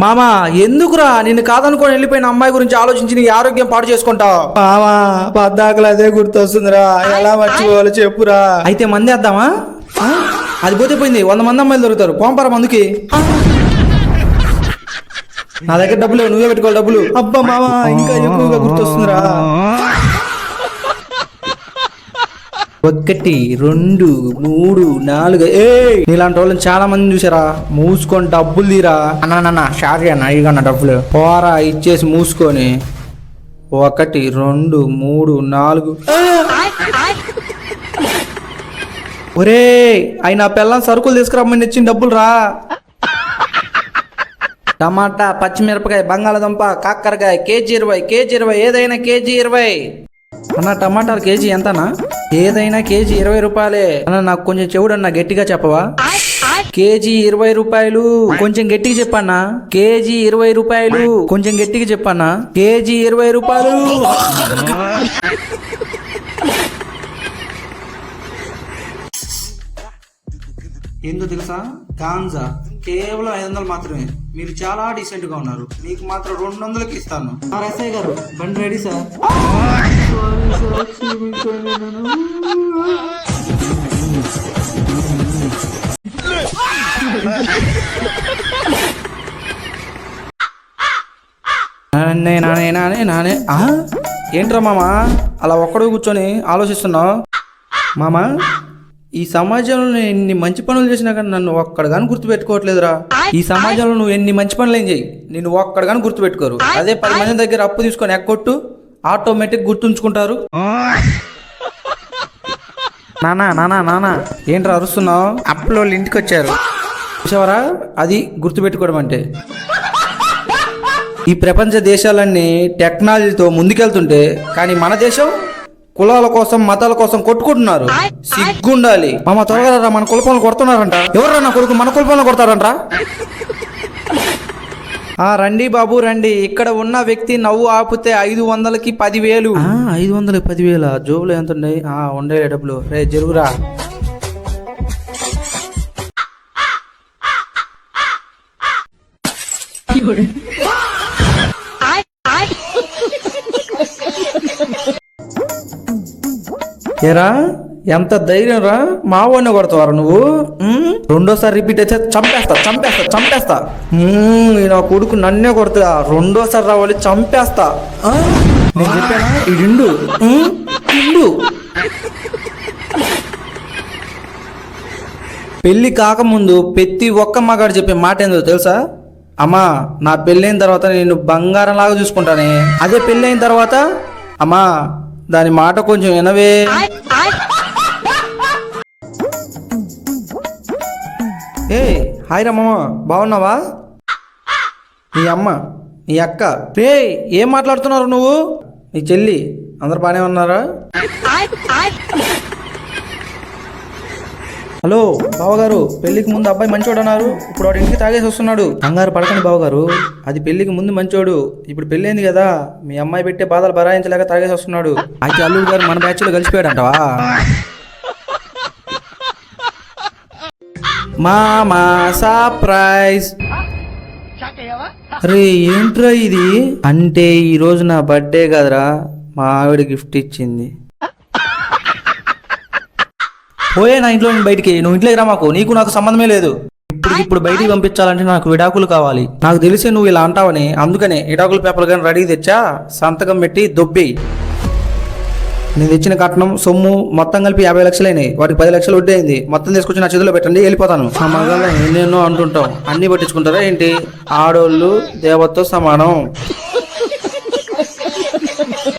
మామా ఎందుకురా నిన్ను కాదనుకొని వెళ్ళిపోయిన అమ్మాయి గురించి ఆలోచించి నీ ఆరోగ్యం పాడు చేసుకుంటావు? మామా పద్దాకలు అదే గుర్తొస్తుందిరా, ఎలా మర్చిపోవాలో చెప్పురా. అయితే మంది వేద్దామా? అది పోతే పోయింది, 100 మంది అమ్మాయిలు దొరుకుతారు, పోంపరా మందుకి. నా దగ్గర డబ్బులు లేవు, నువ్వే పెట్టుకోవాలి డబ్బులు. అబ్బా మామా ఇంకా ఎక్కువగా గుర్తొస్తుందిరా. 1 2 3 4 నీలాంటి వాళ్ళని చాలా మంది చూసారా. మూసుకొని డబ్బులు తీరా. అన్న షార్ట్ అన్న ఇగన్న డబ్బులు పోరా, ఇచ్చేసి మూసుకొని. 1 2 3 4. ఒరే ఆయన పిల్లని సరుకులు తీసుకురమ్మని ఇచ్చిన డబ్బులు రా. టమాటా, పచ్చిమిరపకాయ, బంగాళదుంప, కాకరకాయ కేజీ 20 ఏదైనా కేజీ 20. అన్న టమాటాలు కేజీ ఎంతనా? ఏదైనా కేజీ 20 రూపాయలే అన్న. నాకు కొంచెం చెవుడన్నా గట్టిగా చెప్పవా? కేజీ 20 రూపాయలు. కొంచెం గట్టిగా చెప్పన్నా. కేజీ 20 రూపాయలు. కొంచెం గట్టిగా చెప్పన్నా. కేజీ 20 రూపాయలు. ఏందో తెలుసా? గాంజా కేవలం 500 మాత్రమే. మీరు చాలా డీసెంట్ గా ఉన్నారు, మీకు మాత్రం 200కి ఇస్తాను. ఎస్ఐ గారు బండి రెడీ సార్. నానే ఏంట్రా మామా అలా ఒక్కడు కూర్చొని ఆలోచిస్తున్నావు? మామా ఈ సమాజంలో నేను ఎన్ని మంచి పనులు చేసినా కానీ నన్ను ఒక్కడు కానీ గుర్తుపెట్టుకోవట్లేదురా. ఈ సమాజంలో నువ్వు ఎన్ని మంచి పనులు ఏం చెయ్యి, నేను ఒక్కడు కానీ గుర్తుపెట్టుకోరు. అదే 10 మంది దగ్గర అప్పు తీసుకొని ఎక్కొట్టు, ఆటోమేటిక్ గుర్తుంచుకుంటారు. నానా ఏంట్రా అరుస్తున్నావు? అప్పులో వాళ్ళు ఇంటికి వచ్చారు చూసావరా, అది గుర్తుపెట్టుకోవడం అంటే. ఈ ప్రపంచ దేశాలన్నీ టెక్నాలజీతో ముందుకెళ్తుంటే కానీ మన దేశం కులాల కోసం మతాల కోసం కొట్టుకుంటున్నారు. సిగ్గుండాలి మామ. త్వరగా మన కులపాలను కొడుతున్నారంట. ఎవరు నా కొడుకు మన కులపాలను కొడతారంట? రండి బాబు రండి. ఇక్కడ ఉన్న వ్యక్తి నవ్వు ఆపితే 500కి 10,000. 500కి 10,000 జోబులు ఎంత ఉన్నాయి? ఉండే డబ్బులు. రే జరుగురా. ఏరా ఎంత ధైర్యం రా, మావోనే కొడతావారా నువ్వు? రెండోసారి రిపీట్ అయితే చంపేస్తా. నా కొడుకు నన్నే కొడతా. రెండోసారి రావాలి, చంపేస్తా. నేను చెప్పానా ఇడు. పెళ్లి కాకముందు ప్రతి ఒక్క మగాడు చెప్పే మాట ఏందో తెలుసా? అమ్మా నా పెళ్ళైన తర్వాత నేను బంగారం లాగా చూసుకుంటానే. అదే పెళ్ళైన తర్వాత అమ్మా దాని మాట కొంచెం వినవే. హాయ్ రమ్మమ్మ, బాగున్నావా? నీ అమ్మ, నీ అక్క, రే ఏం మాట్లాడుతున్నారు నువ్వు? నీ చెల్లి అందరు బాగానే ఉన్నారా? హలో బావగారు, పెళ్లికి ముందు అబ్బాయి మంచోడు అన్నారు, ఇప్పుడు వాడు ఇంటికి తాగేసి వస్తున్నాడు. కంగారు పడకండి బావగారు, అది పెళ్లికి ముందు మంచోడు, ఇప్పుడు పెళ్ళైంది కదా, మీ అమ్మాయి పెట్టే బాధలు భరాయించలేక తాగేసి వస్తున్నాడు. అయితే అల్లుడు గారు మన బ్యాచ్ లో కలిసిపోయాడంటవా? మామా సర్ప్రైజ్. అరే ఏంట్రా ఇది? అంటే ఈ రోజు నా బర్త్డే కదరా, మా ఆవిడ గిఫ్ట్ ఇచ్చింది. పోయే నా ఇంట్లో బయటికి, నువ్వు ఇంట్లోకి రా, మాకు నీకు నాకు సంబంధమే లేదు. ఇప్పుడు బయటికి పంపించాలంటే నాకు విడాకులు కావాలి. నాకు తెలిసే నువ్వు ఇలా అంటావని, అందుకనే విడాకుల పేపర్లు కానీ రెడీ తెచ్చా, సంతకం పెట్టి దొబ్బేయి. నేను తెచ్చిన కట్నం సొమ్ము మొత్తం కలిపి 50 లక్షలు అయినాయి, వాటికి 10 లక్షలు వడ్డీ అయింది. మొత్తం తీసుకొచ్చి నా చేతిలో పెట్టండి, వెళ్ళిపోతాను. మా మగాళ్ళ ఎన్నెన్నో అంటుంటాం, అన్ని పట్టించుకుంటారా ఏంటి? ఆడోళ్ళు దేవతతో సమానం.